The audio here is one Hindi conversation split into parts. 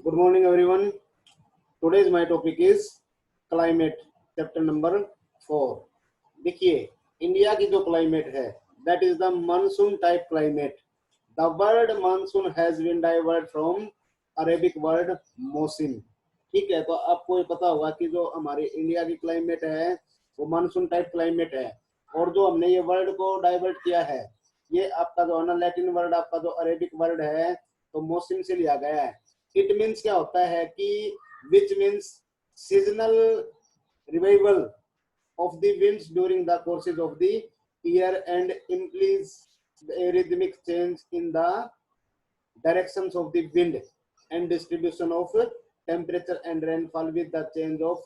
Good morning, everyone. Today's my topic is climate, chapter number 4. देखिए, इंडिया की जो क्लाइमेट है, that is the monsoon type climate. The word monsoon has been derived from Arabic word मौसम. ठीक है, तो आपको ये पता होगा कि जो हमारी इंडिया की क्लाइमेट है वो मानसून टाइप क्लाइमेट है, और जो हमने ये वर्ड को डाइवर्ट किया है, ये आपका जो है ना लैटिन वर्ड, आपका जो अरेबिक वर्ड है, तो मौसम से लिया गया है. इट मीन्स क्या होता है कि which means seasonal revival of the winds during the courses of the year and implies a rhythmic change in the directions of the wind and distribution of temperature and rainfall with the change of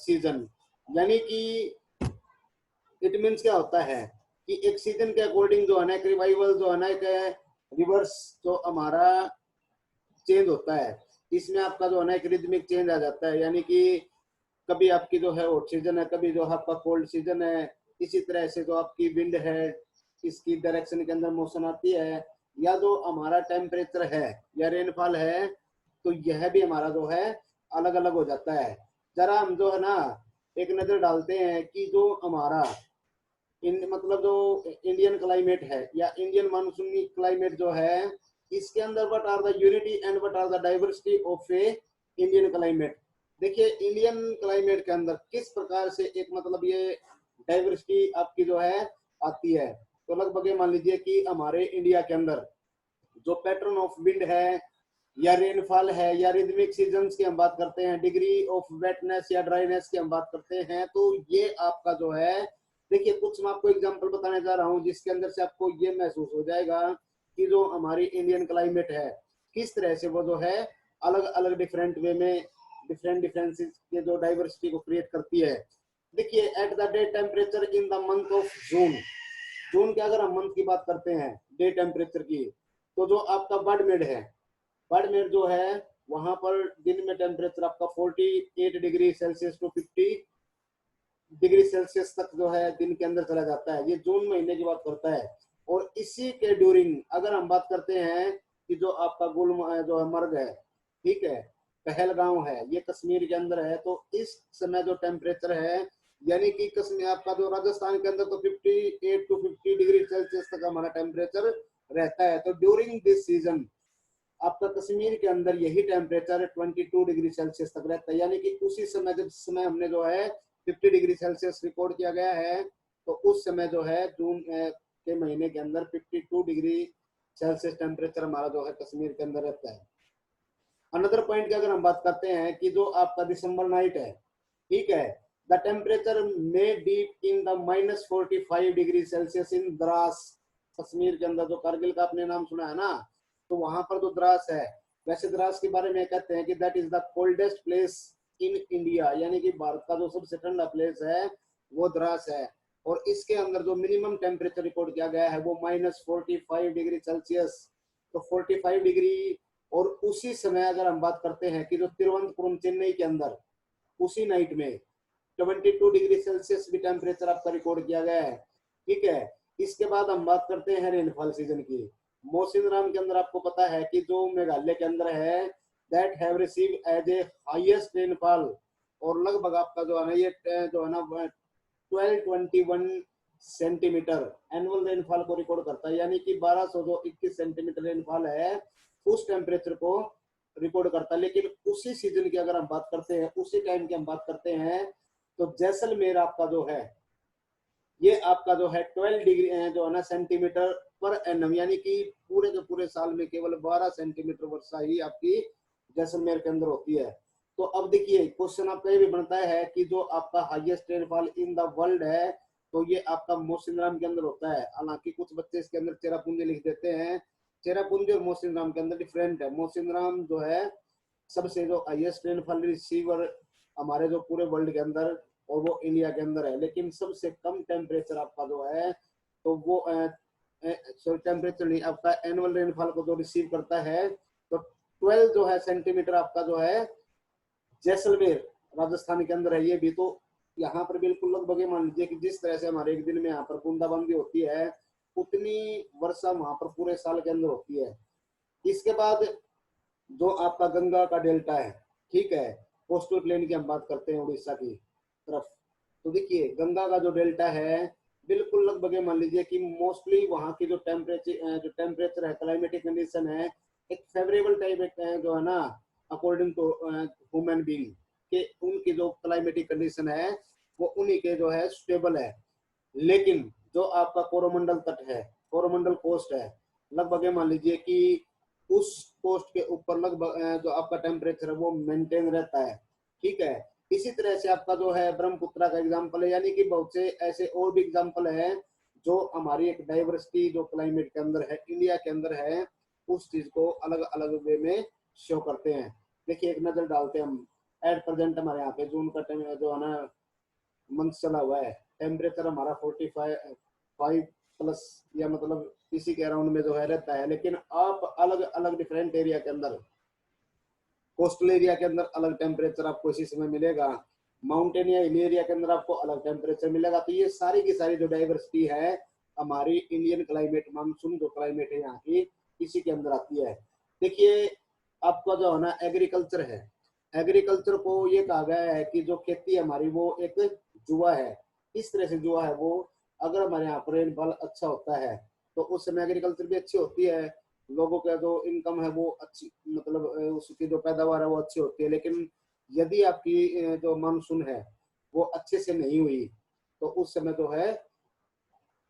season. यानी कि इट मीन्स क्या होता है कि एक सीजन के अकॉर्डिंग जो है ना एक रिवाइवल जो है ना एक रिवर्स जो हमारा चेंज होता है, इसमें आपका जो है ना एक रिदमिक चेंज आ जाता है. यानी कि कभी आपकी जो है हॉट सीजन है, कभी जो आपका कोल्ड सीजन है. इसी तरह से जो आपकी विंड है, इसकी डायरेक्शन के अंदर मोशन आती है, या जो हमारा टेम्परेचर है या रेनफॉल है, तो यह भी हमारा जो है अलग अलग हो जाता है. जरा हम जो है ना एक नजर डालते हैं कि जो हमारा मतलब जो इंडियन क्लाइमेट है या इंडियन मानसूनी क्लाइमेट जो है, इसके अंदर what are the unity and what are the diversity of a Indian climate. देखिए, इंडियन क्लाइमेट के अंदर किस प्रकार से एक मतलब ये डाइवर्सिटी आपकी जो है आती है. तो लगभग मान लीजिए कि हमारे इंडिया के अंदर जो पैटर्न ऑफ विंड है या रेनफॉल है या रिदमिक सीजन्स की हम बात करते हैं, डिग्री ऑफ वेटनेस या ड्राइनेस की हम बात करते हैं, तो ये आपका जो है, देखिए कुछ मैं आपको एग्जांपल बताने जा रहा हूं जिसके अंदर से आपको ये महसूस हो जाएगा कि जो हमारी इंडियन क्लाइमेट है किस तरह से वो जो है अलग अलग डिफरेंट वे में डिफरेंट डिफरेंसेस के जो डाइवर्सिटी को क्रिएट करती है. देखिए, at the day temperature in the month of June, जून के अगर हम मंथ की बात करते हैं डे टेम्परेचर की, तो जो आपका बाड़मेर है, बाड़मेर जो है वहां पर दिन में टेम्परेचर आपका 48 degree Celsius to 50 degree Celsius तक जो है दिन के अंदर चला जाता है. ये जून महीने की बात करता है. और इसी के ड्यूरिंग अगर हम बात करते हैं कि जो आपका जो है मर्ग है, ठीक है, पहलगांव है, ये कश्मीर के अंदर है, तो इस समय जो टेम्परेचर है, यानी कि कश्मीर आपका जो राजस्थान के अंदर तो 58 टू 50 डिग्री सेल्सियस तक हमारा टेम्परेचर रहता है. तो ड्यूरिंग दिस सीजन आपका कश्मीर के अंदर यही टेम्परेचर 22 डिग्री सेल्सियस तक रहता है. यानी कि उसी समय जब समय हमने जो है 50 डिग्री सेल्सियस रिकॉर्ड किया गया है, तो उस समय जो है जून के महीने के अंदर 52 डिग्री सेल्सियस टेम्परेचर हमारा जो है कश्मीर के अंदर रहता है. अनदर पॉइंट की अगर हम बात करते हैं कि जो आपका दिसंबर नाइट है, ठीक है, द टेम्परेचर में deep in the -45 degree Celsius in Dras. Kashmir के अंदर जो कारगिल का आपने नाम सुना है ना, तो वहां पर जो द्रास है, वैसे द्रास के बारे में कहते हैं कि that is the coldest place in India. यानी कि भारत का जो सबसे ठंडा प्लेस है वो द्रास है. और इसके अंदर जो मिनिमम टेम्परेचर रिकॉर्ड किया गया है वो -45 डिग्री सेल्सियस. तो 45 डिग्री. और उसी समय अगर हम बात करते हैं कि जो तिरुवनंतपुरम चेन्नई के अंदर उसी नाइट में 22 डिग्री सेल्सियस भी टेम्परेचर आपका रिकॉर्ड किया गया है. ठीक है, इसके बाद हम बात करते हैं रेनफॉल सीजन की. मौसिनराम के अंदर आपको पता है कि जो मेघालय के अंदर है, that have receive as a highest rainfall. और लगभग आपका जो है ना ये जो है ना 1221 सेंटीमीटर एनुअल रेनफॉल को रिकॉर्ड करता है. यानी कि 1221 सेंटीमीटर रेनफॉल है उस टेम्परेचर को रिकॉर्ड करता है. लेकिन उसी सीजन की अगर हम बात करते हैं, उसी टाइम की हम बात करते हैं, तो जैसलमेर आपका जो है ये आपका जो है 12 डिग्री जो है ना सेंटीमीटर पर एनम. यानी कि पूरे के पूरे साल में केवल 12 सेंटीमीटर वर्षा ही आपकी जैसलमेर के अंदर होती है. तो अब देखिए क्वेश्चन आपका ये भी बनता है कि जो आपका highest rainfall in the world है, तो ये आपका मौसिनराम के अंदर होता है. हालांकि कुछ बच्चे इसके अंदर चेरापूंजी लिख देते हैं. चेरापूंजी और मौसिनराम के अंदर डिफरेंट है. मौसिनराम जो है सबसे जो हाईएस्ट रेनफॉल रिसीवर हमारे जो पूरे वर्ल्ड के अंदर, और वो इंडिया के अंदर है. लेकिन सबसे कम टेम्परेचर आपका जो है, तो वो सॉरी टेम्परेचर नहीं, आपका एनुअल रेनफॉल को जो रिसीव करता है, तो 12 जो है सेंटीमीटर आपका जो है जैसलमेर राजस्थान के अंदर है. ये भी तो यहाँ पर बिल्कुल लगभग मान लीजिए कि जिस तरह से हमारे एक दिन में यहाँ पर बूंदाबांदी होती है, उतनी वर्षा वहां पर पूरे साल के अंदर होती है. इसके बाद जो आपका गंगा का डेल्टा है, ठीक है, कोस्टल प्लेन की हम बात करते हैं उड़ीसा की तरफ, तो देखिए गंगा का जो डेल्टा है बिल्कुल लगभग ये मान लीजिए कि मोस्टली वहाँ की जो टेम्परेचर है, क्लाइमेटिक कंडीशन है, एक फेवरेबल टाइप जो है ना, अकॉर्डिंग टू ह्यूमन बीइंग के, उनकी जो क्लाइमेटिक कंडीशन है वो उन्हीं के जो है स्टेबल है। लेकिन जो आपका कोरोमंडल तट है, कोरोमंडल कोस्ट है, लगभग ये मान लीजिए कि उस कोस्ट के ऊपर लगभग जो आपका टेम्परेचर है वो मेंटेन रहता है, ठीक है। इसी तरह से आपका जो है ब्रह्मपुत्रा का एग्जांपल है, यानी कि बहुत से ऐसे और भी एग्जांपल है जो हमारी एक डाइवर्सिटी जो क्लाइमेट के अंदर है, इंडिया के अंदर है, उस चीज को अलग अलग वे में शो करते हैं। देखिए एक नजर डालते हैं हम, एट प्रेजेंट हमारे यहाँ पे जून का टाइम जो है ना मंथ चला हुआ है, टेम्परेचर हमारा 45 प्लस या मतलब इसी के अराउंड में जो है रहता है। लेकिन आप अलग अलग डिफरेंट एरिया के अंदर, कोस्टल एरिया के अंदर अलग टेम्परेचर आपको इसी समय मिलेगा, माउंटेन या हिल एरिया के अंदर आपको अलग टेम्परेचर मिलेगा। तो ये सारी की सारी जो डाइवर्सिटी है हमारी इंडियन क्लाइमेट, मानसून जो क्लाइमेट है यहाँ की, इसी के अंदर आती है। देखिए आपका जो है ना एग्रीकल्चर है, एग्रीकल्चर को ये कहा गया है कि जो खेती है हमारी वो एक जुआ है। इस तरह से जुआ है वो, अगर हमारे यहाँ पर रेनफॉल अच्छा होता है तो उस समय एग्रीकल्चर भी अच्छी होती है, लोगों का जो इनकम है वो अच्छी, मतलब उसकी जो पैदावार है वो अच्छी होती है। लेकिन यदि आपकी जो मानसून है वो अच्छे से नहीं हुई तो उस समय जो है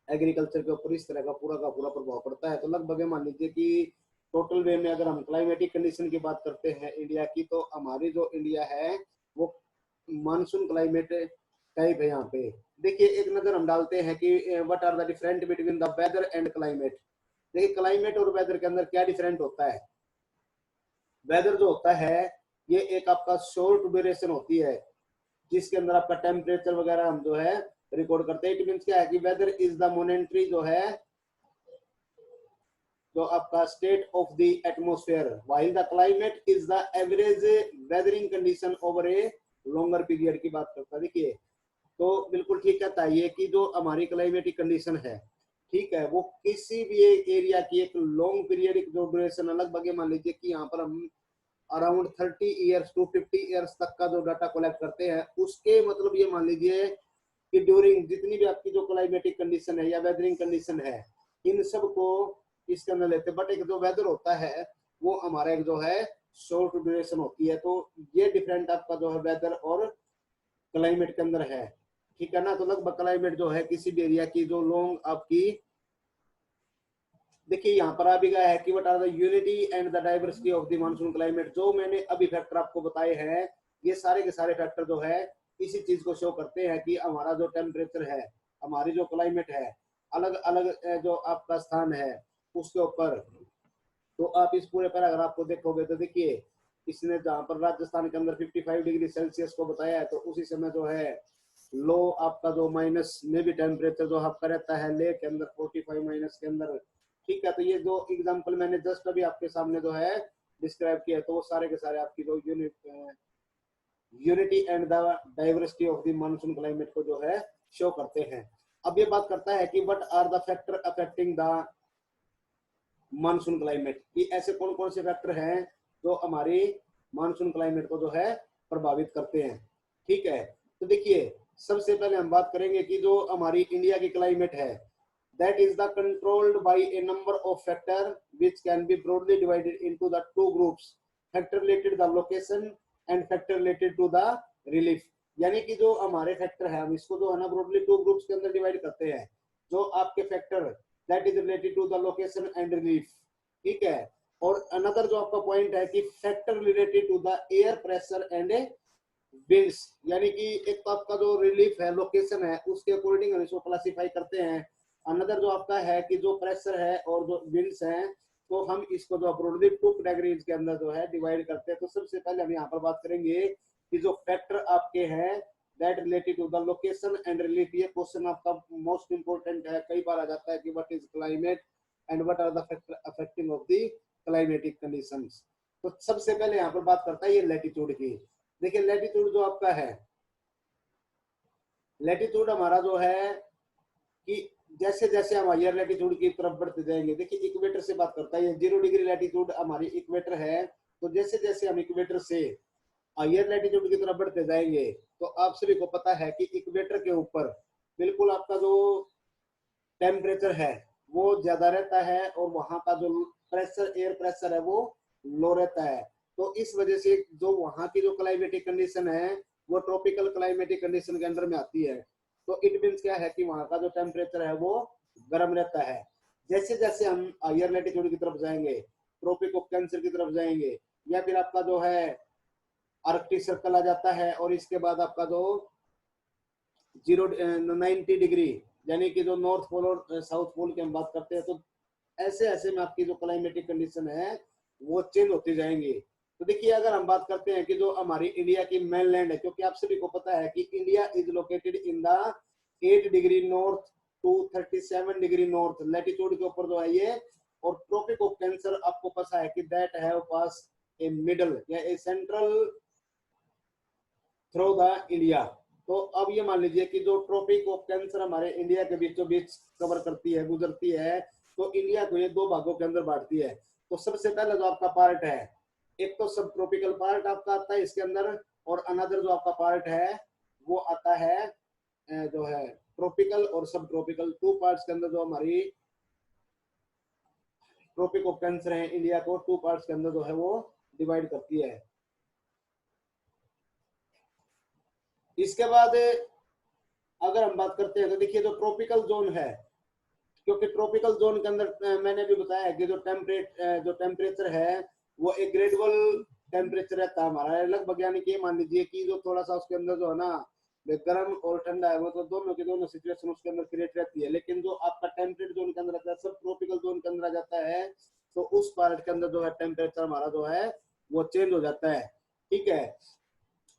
एग्रीकल्चर के ऊपर इस तरह का पूरा प्रभाव पड़ता है। तो लगभग मान लीजिए कि टोटल वे में अगर हम क्लाइमेटिक कंडीशन की बात करते हैं इंडिया की, तो हमारी जो इंडिया है वो मानसून क्लाइमेट टाइप है यहाँ पे। देखिए एक नजर हम डालते हैं कि what are the different between the weather and climate. देखिए क्लाइमेट और वेदर के अंदर क्या डिफरेंट होता है। वेदर जो होता है ये एक आपका शॉर्ट ड्यूरेशन होती है, जिसके अंदर आपका टेम्परेचर वगैरह हम जो है रिकॉर्ड करते हैं। इट मींस क्या है कि वेदर इज द मोनेटरी जो है, जो आपका state of the atmosphere, while the climate is the average weathering condition over a longer period की बात करता है। देखिए तो बिल्कुल ठीक कहता है ये कि जो हमारी क्लाइमेटिक कंडीशन है, ठीक है, वो किसी भी एक एरिया की एक लॉन्ग पीरियडिक जो ड्यूरेशन है, लगभग मान लीजिए कि यहाँ पर हम अराउंड 30 ईयर्स टू 50 ईयर्स तक का जो डाटा कलेक्ट करते हैं, उसके मतलब ये मान लीजिए कि ड्यूरिंग जितनी भी आपकी जो क्लाइमेटिक कंडीशन है या वेदरिंग कंडीशन है, इन सब को इसके अंदर लेते हैं। बट एक जो वेदर होता है वो हमारा एक जो है शॉर्ट ड्यूरेशन होती है। तो ये डिफरेंट आपका जो है वेदर और क्लाइमेट के अंदर है, ठीक है ना। तो लगभग क्लाइमेट जो है किसी भी एरिया की जो लॉन्ग आपकी, देखिए यहाँ पर आ भी गया है कि what are the unity and the diversity of the monsoon climate. जो मैंने अभी फैक्टर आपको बताए हैं, ये सारे के सारे फैक्टर जो है इसी चीज को शो करते हैं कि हमारा जो टेम्परेचर है, हमारी जो क्लाइमेट है, अलग अलग जो आपका स्थान है उसके ऊपर। तो आप इस पूरे पैराग्राफ को देखोगे तो देखिए इसने जहाँ पर राजस्थान के अंदर 55 डिग्री सेल्सियस को बताया है, तो उसी समय जो है लो आपका जो माइनस में भी टेम्परेचर जो आपका रहता है ले के अंदर 45 माइनस के अंदर, ठीक है। तो ये जो एग्जांपल मैंने जस्ट अभी आपके सामने जो है डिस्क्राइब किया है, तो वो सारे के सारे आपकी जो unity and the diversity of the monsoon climate को जो है शो करते हैं। अब ये बात करता है कि what are the factor affecting the monsoon climate, कि ऐसे कौन कौन से फैक्टर हैं जो हमारी मानसून क्लाइमेट को जो है प्रभावित करते हैं, ठीक है। तो देखिए सबसे पहले हम बात करेंगे कि जो हमारी इंडिया की क्लाइमेट है, that is the controlled by a number of factor which can be broadly divided into the two groups, factor related to the location and factor related to the relief। यानी कि जो हमारे फैक्टर है हम इसको जो है ना ब्रॉडली टू ग्रुप्स के अंदर डिवाइड करते हैं। जो आपके factor that is related to the location and relief, ठीक है। और अनदर जो आपका पॉइंट है कि factor related to the air pressure and winds, यानी कि एक तो आपका जो रिलीफ है, लोकेशन है, उसके अकॉर्डिंग हम इसको क्लासिफाई करते हैं। अनदर जो आपका है कि जो प्रेशर है और जो विंड्स हैं, तो हम इसको जो ब्रॉडली टू कैटेगरीज के अंदर जो है डिवाइड करते हैं। तो सबसे पहले हम यहाँ पर बात करेंगे कि जो फैक्टर आपके हैं that related to the location and relief. ये क्वेश्चन आपका मोस्ट इंपोर्टेंट है, कई बार आ जाता है कि what is climate and what are the factor affecting of the climatic conditions. तो सबसे पहले यहाँ पर बात करता है ये लैटिट्यूड की। देखिए लैटिट्यूड जो आपका है, लैटिट्यूड हमारा जो है कि जैसे जैसे हम हायर लैटिट्यूड की तरफ बढ़ते जाएंगे, देखिए इक्वेटर से बात करता है, ये 0 डिग्री लैटिट्यूड हमारी इक्वेटर है, तो जैसे जैसे हम इक्वेटर से हायर लैटिट्यूड की तरफ बढ़ते जाएंगे तो आप सभी को पता है कि इक्वेटर के ऊपर बिल्कुल आपका जो टेम्परेचर है वो ज्यादा रहता है और वहां का जो प्रेशर, एयर प्रेशर है वो लो रहता है। तो इस वजह से जो वहां की जो क्लाइमेटिक कंडीशन है वो ट्रॉपिकल क्लाइमेटिक कंडीशन के अंडर में आती है। तो इट मीन्स क्या है कि वहां का जो टेम्परेचर है वो गर्म रहता है। जैसे जैसे हम हायर लैटिट्यूड की तरफ जाएंगे, ट्रॉपिक ऑफ कैंसर की तरफ जाएंगे, या फिर आपका जो है आर्कटिक सर्कल आ जाता है, और इसके बाद आपका जो 90 डिग्री यानी कि जो नॉर्थ पोल और साउथ पोल की हम बात करते हैं, तो ऐसे ऐसे में आपकी जो क्लाइमेटिक कंडीशन है वो चेंज होती जाएंगी। तो देखिए अगर हम बात करते हैं कि जो हमारी इंडिया की मेनलैंड है, क्योंकि आप सभी को पता है कि India is located in the 8 degree north to 37 degree north latitude के ऊपर जो है ये, और ट्रॉपिक ऑफ कैंसर आपको पता है कि that have pass A middle या ए सेंट्रल थ्रू द इंडिया। तो अब ये मान लीजिए कि जो ट्रॉपिक ऑफ कैंसर हमारे इंडिया के बीचों बीच कवर करती है, गुजरती है, तो इंडिया को ये दो भागों के अंदर बांटती है। तो सबसे पहला जो आपका पार्ट है, एक तो सब ट्रॉपिकल पार्ट आपका आता है इसके अंदर, और अनदर जो आपका पार्ट है वो आता है जो है ट्रॉपिकल और सब ट्रॉपिकल, टू पार्ट्स के अंदर जो हमारी ट्रॉपिक ऑफ कैंसर है इंडिया को टू पार्ट्स के अंदर जो है वो डिवाइड करती है। इसके बाद अगर हम बात करते हैं तो देखिए जो ट्रॉपिकल जोन है, क्योंकि ट्रॉपिकल जोन के अंदर मैंने भी बताया कि जो टेम्परेचर है वो एक ग्रेजुअल टेम्परेचर रहता है हमारा लगभग, यानी कि मान लीजिए कि जो थोड़ा सा उसके अंदर जो है ना गर्म और ठंडा है, मतलब दोनों की दोनों सिचुएशन उसके अंदर क्रिएट रहती है। लेकिन जो आपका टेम्परेट जोन के अंदर रहता है, सब ट्रॉपिकल जोन के अंदर आ जाता है, तो उस पार्ट के अंदर जो है टेम्परेचर हमारा जो है वो चेंज हो जाता है। ठीक है,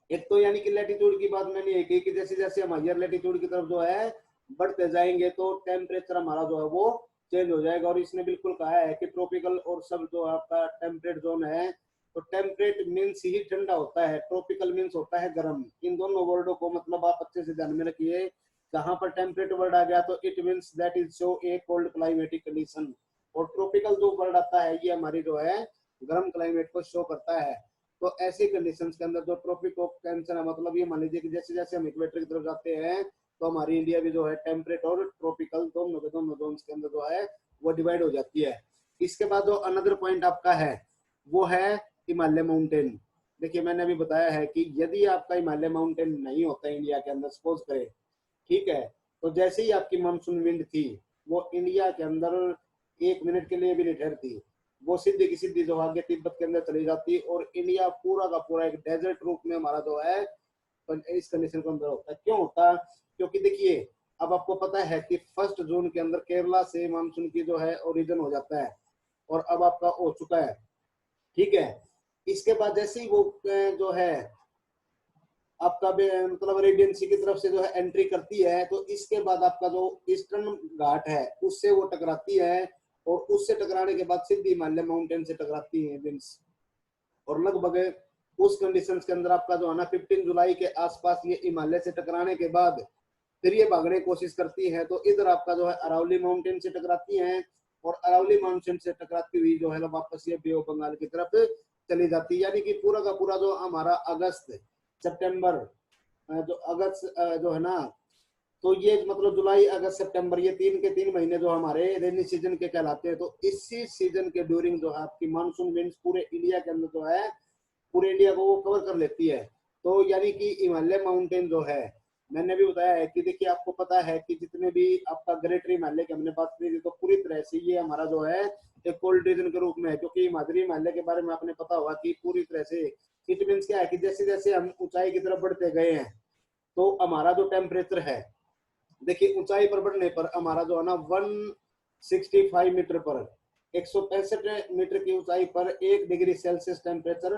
एक तो यानी कि लैटिट्यूड की बात मैंने ये की कि जैसे जैसे हम हायर लैटिट्यूड की तरफ जो है बढ़ते जाएंगे तो टेम्परेचर हमारा जो है वो चेंज हो जाएगा। और इसने बिल्कुल कहा है कि ट्रॉपिकल और सब जो आपका टेम्परेट जोन है, तो टेम्परेट मीन्स ही ठंडा होता है, ट्रॉपिकल मीन्स होता है गर्म। इन दोनों वर्डों को मतलब आप अच्छे से ध्यान में रखिए। जहां पर टेम्परेट वर्ड आ गया तो it means that is show A cold climatic condition, और ट्रॉपिकल जो वर्ड आता है ये हमारी जो है गर्म क्लाइमेट को शो करता है। तो ऐसी कंडीशंस के अंदर जो ट्रॉपिक ऑफ कैंसर है, मतलब ये मान लीजिए कि जैसे जैसे हम इक्वेटर की तरफ जाते हैं तो हमारी इंडिया भी जो है टेम्परेट और ट्रॉपिकल दोनों के दोनों जोन्स के अंदर जो है वो डिवाइड हो जाती है। इसके बाद जो अनदर पॉइंट आपका है वो है हिमालय माउंटेन। देखिए मैंने अभी बताया है कि यदि आपका हिमालय माउंटेन नहीं होता इंडिया के अंदर, सपोज करें, ठीक है, तो जैसे ही आपकी मानसून विंड थी वो इंडिया के अंदर 1 मिनट के लिए भी नहीं ठहरती, वो सीधी की सीधी जो आगे तिब्बत के अंदर चली जाती, और इंडिया पूरा का पूरा एक डेजर्ट रूप में हमारा जो है इस कंडीशन के अंदर होता है। क्यों होता? क्योंकि देखिए अब आपको पता है कि 1 जून के अंदर केरला से मानसून की जो है ओरिजिन हो जाता है, और अब आपका हो चुका है। ठीक है, इसके बाद जैसे ही वो जो है आपका मतलब अरेबियन सी की तरफ से जो है एंट्री करती है, तो इसके बाद आपका जो ईस्टर्न घाट है उससे वो टकराती है, और उससे टकराने के बाद सीधी हिमालय माउंटेन से टकराती है विंड्स। और लगभग उस कंडीशंस के अंदर आपका जो है ना 15 जुलाई के आसपास ये हिमालय से टकराने के बाद फिर ये भागने की कोशिश करती है, तो इधर आपका जो है अरावली माउंटेन से टकराती है, और अरावली माउंटेन से टकराती हुई जो है वापस ये बे ऑफ बंगाल की तरफ चली जाती है। यानी कि पूरा का पूरा जो हमारा अगस्त सितंबर जो अगस्त जो है ना, तो ये मतलब जुलाई अगस्त सितंबर ये 3 के 3 महीने जो हमारे रेनी सीजन के कहलाते हैं। तो इसी सीजन के ड्यूरिंग जो है आपकी मानसून विंड्स पूरे इंडिया के अंदर जो है पूरे इंडिया को वो कवर कर लेती है। तो यानी कि हिमालय माउंटेन जो है, मैंने भी बताया है कि देखिए आपको पता है कि जितने भी आपका ग्रेटर हिमालय की हमने बात करी थी, तो पूरी तरह से ये हमारा जो है एक कोल्ड रीजन के रूप में है, क्योंकि हिमालय हिमालय के बारे में आपने पता होगा कि पूरी तरह से इट मीन्स क्या है कि जैसे जैसे हम ऊंचाई की तरफ बढ़ते गए हैं तो हमारा जो टेम्परेचर है, देखिए ऊंचाई पर बढ़ने पर हमारा जो है ना 165 मीटर पर 165 मीटर की ऊंचाई पर 1 डिग्री सेल्सियस टेम्परेचर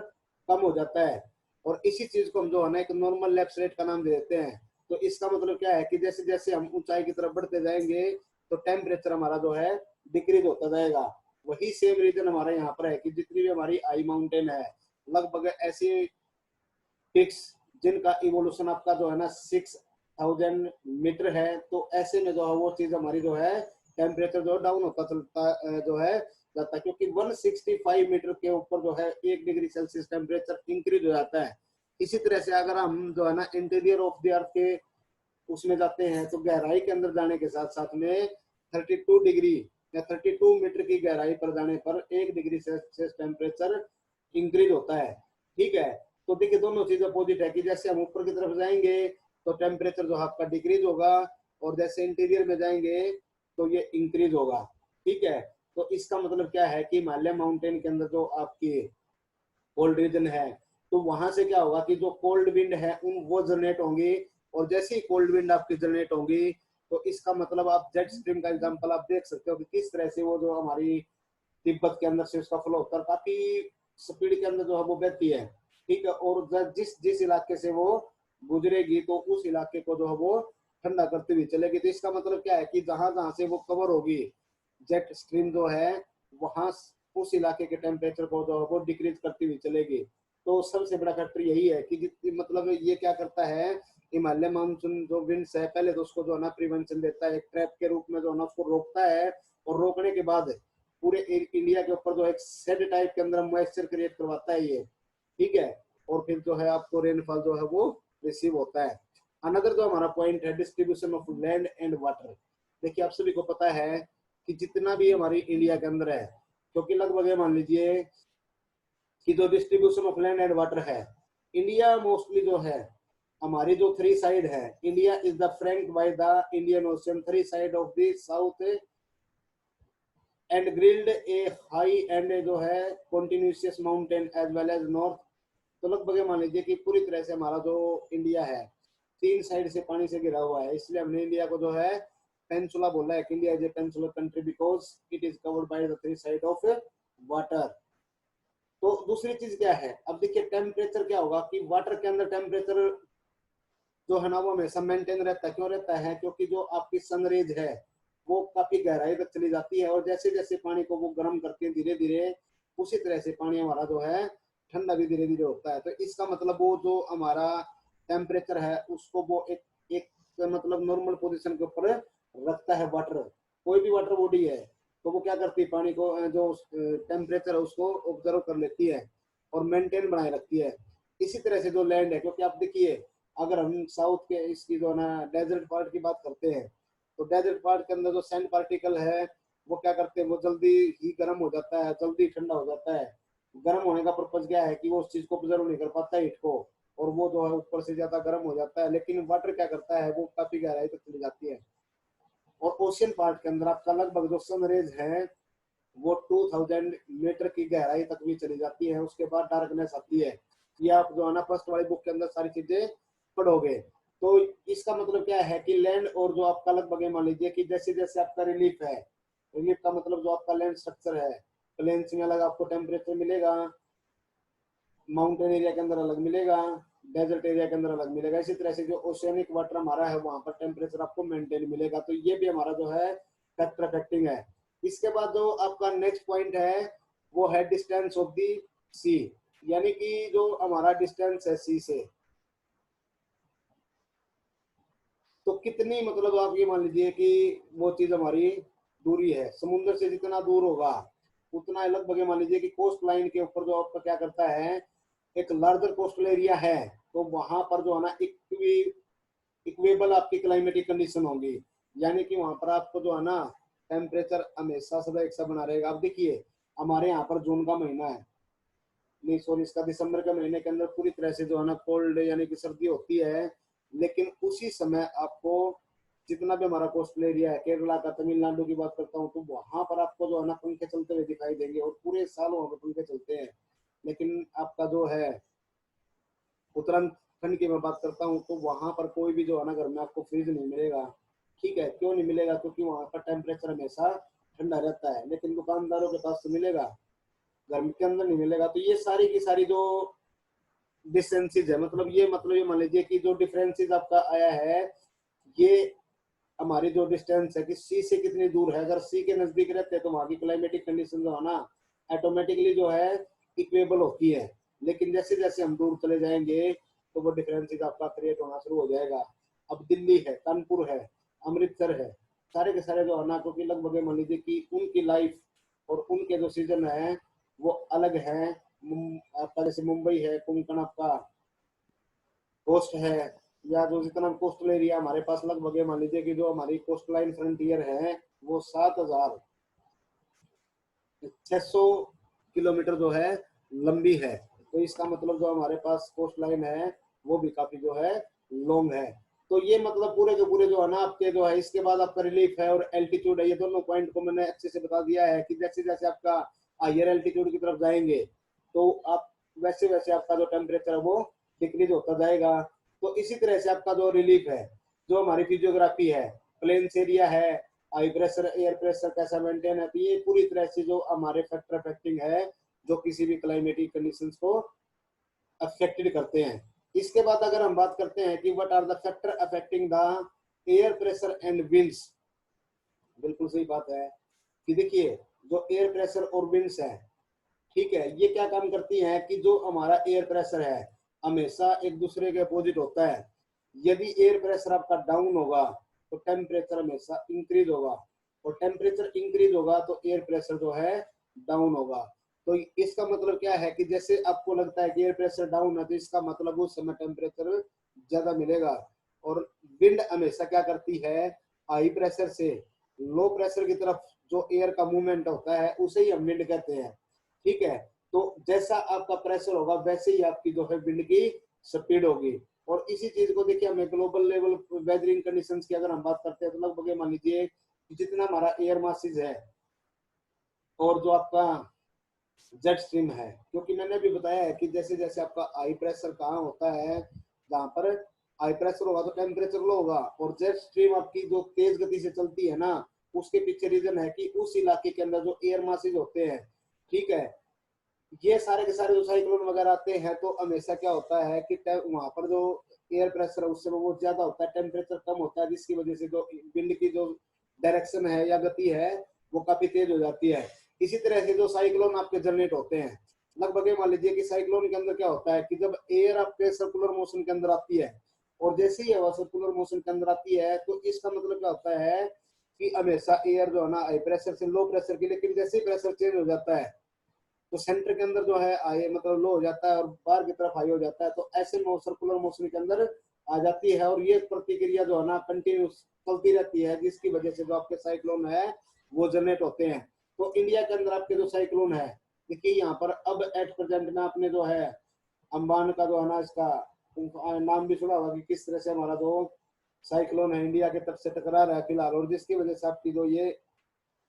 कम हो जाता है। और इसी चीज को हम जो है ना एक नॉर्मल लैप्स रेट का नाम दे देते हैं। तो इसका मतलब क्या है कि जैसे जैसे हम ऊंचाई की तरफ बढ़ते जाएंगे तो टेम्परेचर हमारा जो है डिक्रीज होता जाएगा। वही सेम रीजन हमारे यहाँ पर है कि जितनी भी हमारी हाई माउंटेन है, लगभग ऐसी पिक्स जिनका इवोल्यूशन आपका जो है ना 6000 मीटर है, तो ऐसे में जो है वो चीज हमारी जो है टेम्परेचर जो डाउन होता चलता जो है जाता है, क्योंकि 165 मीटर के ऊपर जो है 1 डिग्री सेल्सियस टेम्परेचर इंक्रीज हो जाता है। इसी तरह से अगर हम जो है ना इंटीरियर ऑफ द अर्थ के उसमें जाते हैं तो गहराई के अंदर जाने के साथ साथ में 32 डिग्री या 32 मीटर की गहराई पर जाने पर 1 डिग्री सेल्सियस टेम्परेचर इंक्रीज होता है। ठीक है, तो देखिए दोनों चीज अपोजिट है कि जैसे हम ऊपर की तरफ जाएंगे तो टेम्परेचर जो आपका डिक्रीज होगा, और जैसे इंटीरियर में जाएंगे तो ये इंक्रीज होगा। ठीक है, तो इसका मतलब क्या है कि हिमालय माउंटेन के अंदर जो आपकी कोल्ड रीजन है तो वहां से क्या होगा कि जो कोल्ड विंड है उन वो जनरेट होंगी, और जैसे ही कोल्ड विंड आपकी जनरेट होंगी तो इसका मतलब आप जेट स्ट्रीम का एग्जांपल आप देख सकते हो कि किस तरह से वो जो हमारी तिब्बत के अंदर से उसका फ्लो होता है, काफी स्पीड के अंदर जो है वो बहती है। ठीक है, और जिस जिस इलाके से वो गुजरेगी तो उस इलाके को जो है वो ठंडा करती हुई चलेगी। तो इसका मतलब क्या है कि जहां जहां से वो कवर होगी जेट स्ट्रीम जो है वहां उस इलाके के टेम्परेचर को जो है वो डिक्रीज करती हुई चलेगी। तो सबसे बड़ा फैक्टर यही है कि जितनी मतलब ये क्या करता है, हिमालय मानसून जो विंड्स है पहले तो उसको जो है ना प्रिवेंशन देता है, एक ट्रैप के रूप में जो है ना उसको रोकता है, और रोकने के बाद पूरे इंडिया के ऊपर जो एक सेड टाइप के अंदर मॉइस्चर क्रिएट करवाता है ये। ठीक है, और फिर जो है आपको रेनफॉल जो है वो रिसीव होता है। अनदर जो हमारा पॉइंट है distribution of land and water. देखिए आप सभी को पता है कि जितना भी हमारी इंडिया के अंदर है, क्योंकि लगभग ये मान लीजिए कि जो distribution of land and water है, इंडिया मोस्टली जो है हमारी जो 3 साइड है, India is the flank by the Indian ocean 3 side of the south and ग्रिल्ड ए हाई एंड जो है continuous mountain as well as north. तो लगभग मान लीजिए कि पूरी तरह से हमारा जो इंडिया है 3 साइड से पानी से घिरा हुआ है, इसलिए हमने इंडिया को जो है पेंसुला बोला है कि India is a peninsular country because it is covered by the 3 side of water. तो दूसरी चीज क्या है, अब देखिए टेम्परेचर क्या होगा कि वाटर के अंदर टेम्परेचर जो है ना वो हमेशा मेंटेन रहता है। क्यों रहता है, क्योंकि जो आपकी सनरेज है वो काफी गहराई तक चली जाती है, और जैसे जैसे पानी को वो गर्म करते हैं धीरे धीरे उसी तरह से पानी हमारा जो है ठंडा भी धीरे धीरे होता है। तो इसका मतलब वो जो हमारा टेम्परेचर है उसको वो एक मतलब नॉर्मल पोजीशन के ऊपर रखता है वाटर। कोई भी वाटर बॉडी है तो वो क्या करती है, पानी को जो टेम्परेचर है उसको ऑब्जर्व कर लेती है और मेंटेन बनाए रखती है। इसी तरह से जो लैंड है, क्योंकि आप देखिए अगर हम साउथ के इसकी जो ना डेजर्ट पार्ट की बात करते हैं तो डेजर्ट पार्ट के अंदर जो सैंड पार्टिकल है वो क्या करते हैं, वो जल्दी ही गर्म हो जाता है, जल्दी ठंडा हो जाता है। गर्म होने का पर्पज क्या है कि वो उस चीज को ऑब्जर्व नहीं कर पाता हीट को, और वो जो है ऊपर से ज्यादा गर्म हो जाता है। लेकिन वाटर क्या करता है, वो काफी गहराई तक चली जाती है। और ओशियन पार्ट के अंदर आपका लगभग जो सनरेज है वो 2000 मीटर की गहराई तक भी चली जाती है, उसके बाद डार्कनेस आती है। ये आप जो है ना फर्स्ट वाली बुक के अंदर सारी चीजें पढ़ोगे। तो इसका मतलब क्या है कि लैंड और जो आपका लगभग मान लीजिए कि जैसे जैसे आपका रिलीफ है, रिलीफ का मतलब जो आपका लैंड स्ट्रक्चर है, प्लेन्स में अलग आपको टेम्परेचर मिलेगा, माउंटेन एरिया के अंदर अलग मिलेगा, डेजर्ट एरिया के अंदर अलग मिलेगा। इसी तरह से जो ओशियनिक वाटर हमारा है वहां पर टेम्परेचर आपको मेंटेन मिलेगा। तो ये भी हमारा जो है फैक्टर अफेक्टिंग है। इसके बाद जो आपका नेक्स्ट पॉइंट है वो है डिस्टेंस ऑफ दी सी, यानी कि जो हमारा डिस्टेंस है सी से, तो कितनी मतलब आप ये मान लीजिए कि वो चीज हमारी दूरी है, समुद्र से जितना दूर होगा उतना लगभग मान लीजिए कि कोस्ट लाइन के ऊपर जो आपका क्या करता है, एक लार्जर कोस्टल एरिया है तो वहां पर जो है ना इक्वेबल आपकी क्लाइमेटिक कंडीशन होंगी, यानी कि वहां पर आपको जो है ना टेम्परेचर हमेशा सदा एक सा बना रहेगा। अब देखिए हमारे यहाँ पर जून का महीना है, नहीं सॉरी इसका दिसंबर के महीने के अंदर पूरी तरह से जो है ना कोल्ड यानी कि सर्दी होती है। लेकिन उसी समय आपको जितना भी हमारा कोस्टल एरिया है, केरला का, तमिलनाडु की बात करता हूँ, तो वहां पर आपको जो है ना पंखे चलते हुए दिखाई देंगे और पूरे साल वहां पर पंखे चलते हैं। लेकिन आपका जो है उत्तराखंड की मैं बात करता हूँ तो वहां पर कोई भी जो है ना घर में आपको फ्रिज नहीं मिलेगा। ठीक है, क्यों नहीं मिलेगा, क्योंकि वहां पर टेम्परेचर हमेशा ठंडा रहता है। लेकिन दुकानदारों के पास तो मिलेगा, घर के अंदर नहीं मिलेगा। तो ये सारी की सारी जो डिस्टेंसेज है, मतलब ये मान लीजिए कि जो डिफरेंसेस आपका आया है, ये हमारी जो डिस्टेंस है कि सी से कितनी दूर है। अगर सी के नजदीक रहते हैं तो वहां की क्लाइमेटिक कंडीशन जो है ना ऑटोमेटिकली जो है इक्वेबल होती है। लेकिन जैसे जैसे हम दूर चले जाएंगे तो वो डिफरेंसेस आपका क्रिएट होना शुरू हो जाएगा। अब दिल्ली है, कानपुर है, अमृतसर है, सारे के सारे जो है ना, क्योंकि लगभग मान लीजिए कि उनकी लाइफ और उनके जो सीजन है वो अलग है। आपका जैसे मुंबई है, कोंकण आपका कोस्ट है, या जो जितना कोस्टल एरिया हमारे पास लगभग है, मान लीजिए कि जो हमारी कोस्ट लाइन फ्रंटियर है वो 7,600 किलोमीटर जो है लंबी है। तो इसका मतलब जो हमारे पास कोस्ट लाइन है वो भी काफी जो है लॉन्ग है। तो ये मतलब पूरे के पूरे जो है ना आपके जो है, इसके बाद आपका रिलीफ है और एल्टीट्यूड है, ये दोनों पॉइंट को मैंने अच्छे से बता दिया है कि जैसे जैसे आपका हायर एल्टीट्यूड की तरफ जाएंगे तो आप वैसे वैसे आपका जो टेम्परेचर है वो डिक्रीज होता जाएगा। तो इसी तरह से आपका जो रिलीफ है, जो हमारी फिजियोग्राफी है, प्लेन्स एरिया है, हाई प्रेशर एयर प्रेशर कैसा मेंटेन है, तो ये पूरी तरह से जो हमारे फैक्टर अफेक्टिंग है जो किसी भी क्लाइमेटिक कंडीशंस को अफेक्टेड करते हैं। इसके बाद अगर हम बात करते हैं कि what are the factor affecting the air pressure and winds, बिल्कुल सही बात है कि देखिए जो एयर प्रेशर और विंड्स है, ठीक है, ये क्या काम करती हैं कि जो हमारा एयर प्रेशर है हमेशा एक दूसरे के अपोजिट होता है। यदि एयर प्रेशर आपका डाउन होगा तो टेम्परेचर हमेशा इंक्रीज होगा, और टेम्परेचर इंक्रीज होगा तो एयर प्रेशर जो है डाउन होगा। तो इसका मतलब क्या है कि जैसे आपको लगता है कि एयर प्रेशर डाउन है तो इसका मतलब उस समय टेम्परेचर ज्यादा मिलेगा। और विंड हमेशा क्या करती है, हाई प्रेशर से लो प्रेशर की तरफ जो एयर का मूवमेंट होता है उसे ही हम विंड कहते हैं। ठीक है, तो जैसा आपका प्रेशर होगा वैसे ही आपकी जो है विंड की स्पीड होगी। और इसी चीज को देखिए हमें ग्लोबल लेवल वेदरिंग कंडीशंस की अगर हम बात करते हैं तो लगभग मान लीजिए जितना हमारा एयर मासेज है और जो आपका जेट स्ट्रीम है, क्योंकि मैंने भी बताया है कि जैसे जैसे आपका हाई प्रेशर कहाँ होता है, जहाँ पर हाई प्रेशर होगा तो टेम्परेचर लो होगा, और जेट स्ट्रीम आपकी जो तेज गति से चलती है ना उसके पीछे रीजन है कि उस इलाके के अंदर जो एयर मासेज होते हैं, ठीक है, ये सारे के सारे जो साइक्लोन वगैरह आते हैं तो हमेशा क्या होता है कि वहां पर जो एयर प्रेशर है उससे वो ज्यादा होता है, टेम्परेचर कम होता है, जिसकी वजह से जो विंड की जो डायरेक्शन है या गति है वो काफी तेज हो जाती है। इसी तरह से जो साइक्लोन आपके जनरेट होते हैं, लगभग ये मान लीजिए कि साइक्लोन के अंदर क्या होता है कि जब एयर आपके सर्कुलर मोशन के अंदर आती है और जैसे ही हवा सर्कुलर मोशन के अंदर आती है तो इसका मतलब क्या होता है कि हमेशा एयर जो है ना हाई प्रेशर से लो प्रेशर की, लेकिन जैसे ही प्रेशर चेंज हो जाता है तो सेंटर के अंदर जो है हाई मतलब लो हो जाता है और बाहर की तरफ हाई हो जाता है, तो ऐसे में सर्कुलर मोशन के अंदर आ जाती है और ये प्रतिक्रिया जो है ना कंटिन्यूस चलती रहती है, जिसकी वजह से जो आपके साइक्लोन है वो जनरेट होते हैं। तो इंडिया के अंदर आपके जो साइक्लोन है, देखिए यहाँ पर अब एट प्रेजेंट में आपने जो है अंबान का जो है ना इसका नाम भी सुना होगा कि किस तरह से हमारा जो साइक्लोन है इंडिया के तरफ से टकरा रहा है फिलहाल, और जिसकी वजह से आपकी जो ये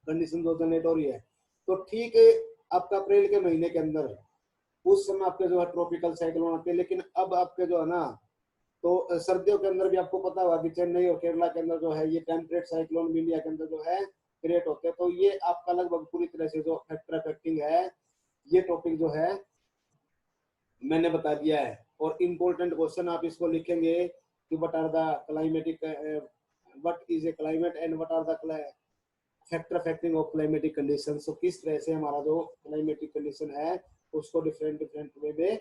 कंडीशन जो जनरेट हो रही है। तो ठीक आपका अप्रैल के महीने के अंदर उस समय आपके जो है ट्रॉपिकल साइक्लोन आते हैं, लेकिन अब आपके जो है ना तो सर्दियों के अंदर भी आपको पता होगा कि चेन्नई और केरला के अंदर जो है ये टेम्परेट साइक्लोन भी इंडिया के अंदर जो है क्रिएट होते हैं। तो ये आपका लगभग पूरी तरह से जो फैक्टर अफेक्टिंग है ये टॉपिक जो है मैंने बता दिया है। और इम्पोर्टेंट क्वेश्चन आप इसको लिखेंगे कि what are the climatic, what is a climate and what are the factor affecting of climatic condition. तो किस तरह से हमारा जो क्लाइमेटिक कंडीशन है उसको डिफरेंट डिफरेंट वे में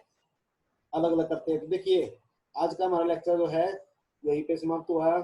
अलग अलग करते हैं। तो देखिए आज का हमारा लेक्चर जो है यहीं पे समाप्त हुआ।